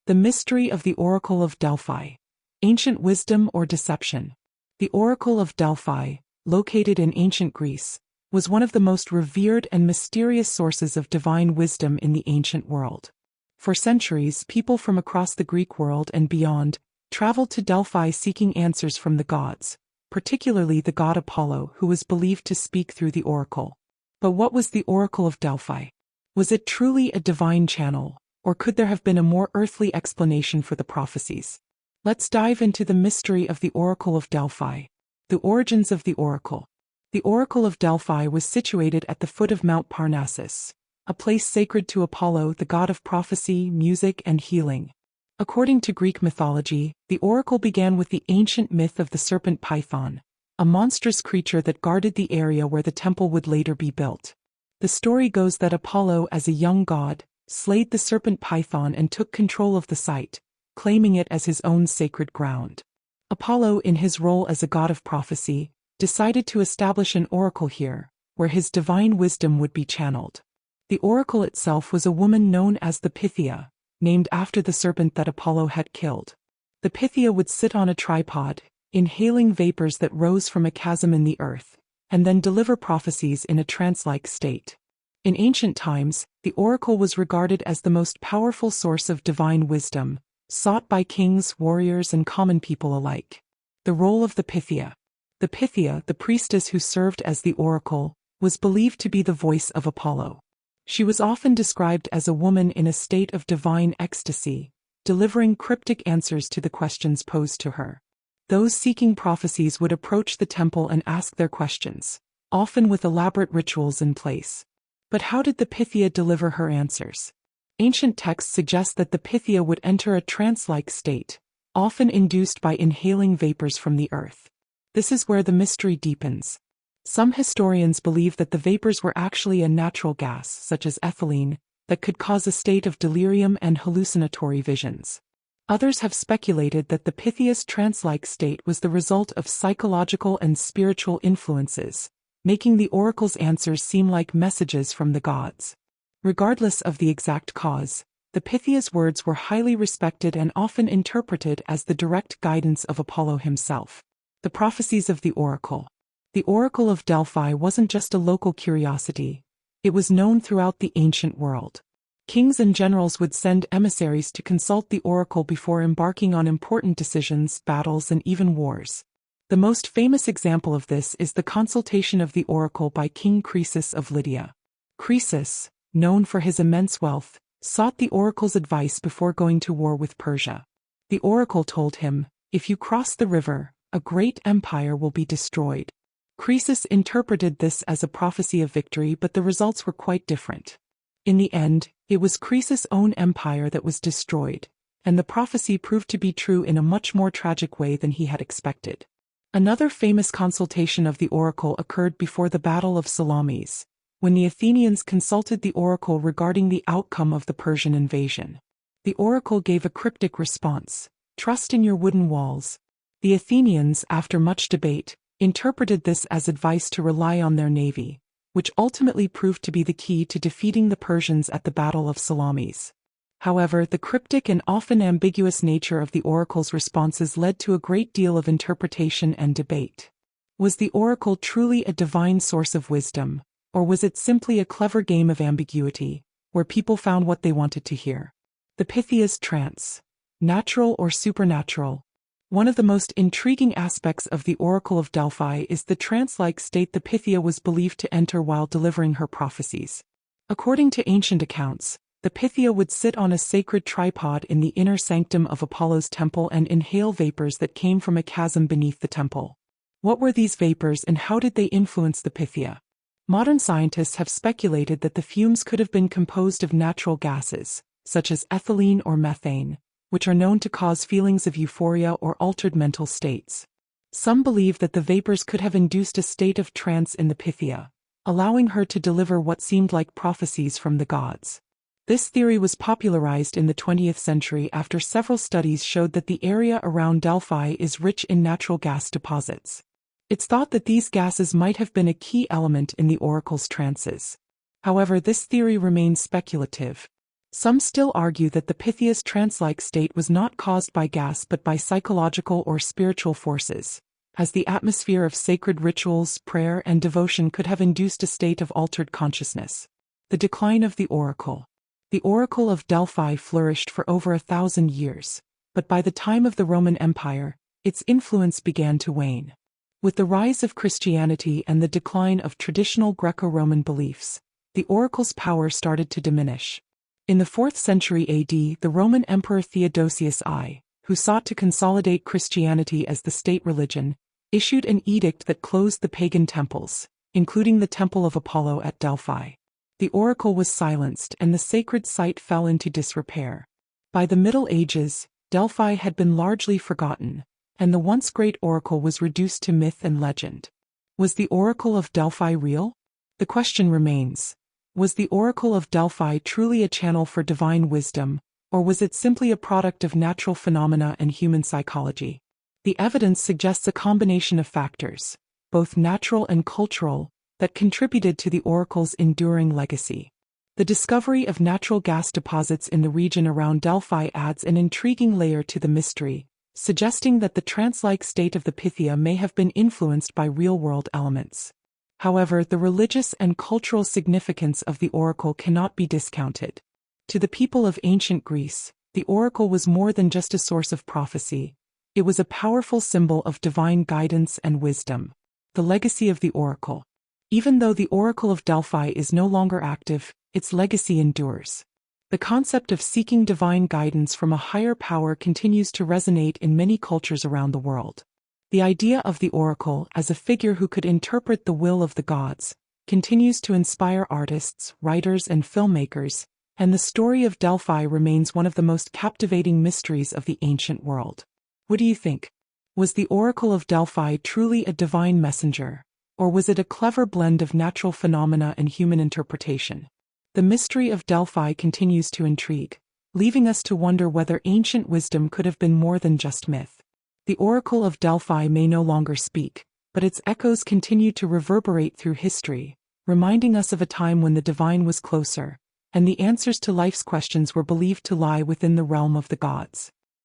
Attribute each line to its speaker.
Speaker 1: The mystery of the Oracle of Delphi. Ancient wisdom or deception. The Oracle of Delphi, located in ancient Greece, was one of the most revered and mysterious sources of divine wisdom in the ancient world. For centuries, people from across the Greek world and beyond traveled to Delphi seeking answers from the gods, particularly the god Apollo, who was believed to speak through the oracle. But what was the Oracle of Delphi? Was it truly a divine channel, or could there have been a more earthly explanation for the prophecies? Let's dive into the mystery of the Oracle of Delphi. The origins of the Oracle. The Oracle of Delphi was situated at the foot of Mount Parnassus, a place sacred to Apollo, the god of prophecy, music, and healing. According to Greek mythology, the oracle began with the ancient myth of the serpent Python, a monstrous creature that guarded the area where the temple would later be built. The story goes that Apollo, as a young god, slayed the serpent Python and took control of the site, claiming it as his own sacred ground. Apollo, in his role as a god of prophecy, decided to establish an oracle here, where his divine wisdom would be channeled. The oracle itself was a woman known as the Pythia, named after the serpent that Apollo had killed. The Pythia would sit on a tripod, inhaling vapors that rose from a chasm in the earth, and then deliver prophecies in a trance-like state. In ancient times, the oracle was regarded as the most powerful source of divine wisdom, sought by kings, warriors, and common people alike. The role of the Pythia. The Pythia, the priestess who served as the oracle, was believed to be the voice of Apollo. She was often described as a woman in a state of divine ecstasy, delivering cryptic answers to the questions posed to her. Those seeking prophecies would approach the temple and ask their questions, often with elaborate rituals in place. But how did the Pythia deliver her answers? Ancient texts suggest that the Pythia would enter a trance-like state, often induced by inhaling vapors from the earth. This is where the mystery deepens. Some historians believe that the vapors were actually a natural gas, such as ethylene, that could cause a state of delirium and hallucinatory visions. Others have speculated that the Pythia's trance-like state was the result of psychological and spiritual influences, making the oracle's answers seem like messages from the gods. Regardless of the exact cause, the Pythia's words were highly respected and often interpreted as the direct guidance of Apollo himself. The prophecies of the oracle. The Oracle of Delphi wasn't just a local curiosity, it was known throughout the ancient world. Kings and generals would send emissaries to consult the oracle before embarking on important decisions, battles, and even wars. The most famous example of this is the consultation of the oracle by King Croesus of Lydia. Croesus, known for his immense wealth, sought the oracle's advice before going to war with Persia. The oracle told him, "If you cross the river, a great empire will be destroyed." Croesus interpreted this as a prophecy of victory, but the results were quite different. In the end, it was Croesus' own empire that was destroyed, and the prophecy proved to be true in a much more tragic way than he had expected. Another famous consultation of the oracle occurred before the Battle of Salamis, when the Athenians consulted the oracle regarding the outcome of the Persian invasion. The oracle gave a cryptic response: "Trust in your wooden walls." The Athenians, after much debate, interpreted this as advice to rely on their navy, which ultimately proved to be the key to defeating the Persians at the Battle of Salamis. However, the cryptic and often ambiguous nature of the oracle's responses led to a great deal of interpretation and debate. Was the oracle truly a divine source of wisdom, or was it simply a clever game of ambiguity, where people found what they wanted to hear? The Pythia's trance. Natural or supernatural? One of the most intriguing aspects of the Oracle of Delphi is the trance-like state the Pythia was believed to enter while delivering her prophecies. According to ancient accounts, the Pythia would sit on a sacred tripod in the inner sanctum of Apollo's temple and inhale vapors that came from a chasm beneath the temple. What were these vapors and how did they influence the Pythia? Modern scientists have speculated that the fumes could have been composed of natural gases, such as ethylene or methane, which are known to cause feelings of euphoria or altered mental states. Some believe that the vapors could have induced a state of trance in the Pythia, allowing her to deliver what seemed like prophecies from the gods. This theory was popularized in the 20th century after several studies showed that the area around Delphi is rich in natural gas deposits. It's thought that these gases might have been a key element in the oracle's trances. However, this theory remains speculative. Some still argue that the Pythia's trance-like state was not caused by gas but by psychological or spiritual forces, as the atmosphere of sacred rituals, prayer, and devotion could have induced a state of altered consciousness. The decline of the Oracle. The Oracle of Delphi flourished for over 1,000 years, but by the time of the Roman Empire, its influence began to wane. With the rise of Christianity and the decline of traditional Greco-Roman beliefs, the oracle's power started to diminish. In the 4th century AD, the Roman Emperor Theodosius I, who sought to consolidate Christianity as the state religion, issued an edict that closed the pagan temples, including the Temple of Apollo at Delphi. The oracle was silenced and the sacred site fell into disrepair. By the Middle Ages, Delphi had been largely forgotten, and the once great oracle was reduced to myth and legend. Was the Oracle of Delphi real? The question remains. Was the Oracle of Delphi truly a channel for divine wisdom, or was it simply a product of natural phenomena and human psychology? The evidence suggests a combination of factors, both natural and cultural, that contributed to the oracle's enduring legacy. The discovery of natural gas deposits in the region around Delphi adds an intriguing layer to the mystery, suggesting that the trance-like state of the Pythia may have been influenced by real-world elements. However, the religious and cultural significance of the oracle cannot be discounted. To the people of ancient Greece, the oracle was more than just a source of prophecy. It was a powerful symbol of divine guidance and wisdom. The legacy of the oracle. Even though the Oracle of Delphi is no longer active, its legacy endures. The concept of seeking divine guidance from a higher power continues to resonate in many cultures around the world. The idea of the oracle as a figure who could interpret the will of the gods continues to inspire artists, writers, and filmmakers, and the story of Delphi remains one of the most captivating mysteries of the ancient world. What do you think? Was the Oracle of Delphi truly a divine messenger, or was it a clever blend of natural phenomena and human interpretation? The mystery of Delphi continues to intrigue, leaving us to wonder whether ancient wisdom could have been more than just myth. The Oracle of Delphi may no longer speak, but its echoes continue to reverberate through history, reminding us of a time when the divine was closer, and the answers to life's questions were believed to lie within the realm of the gods.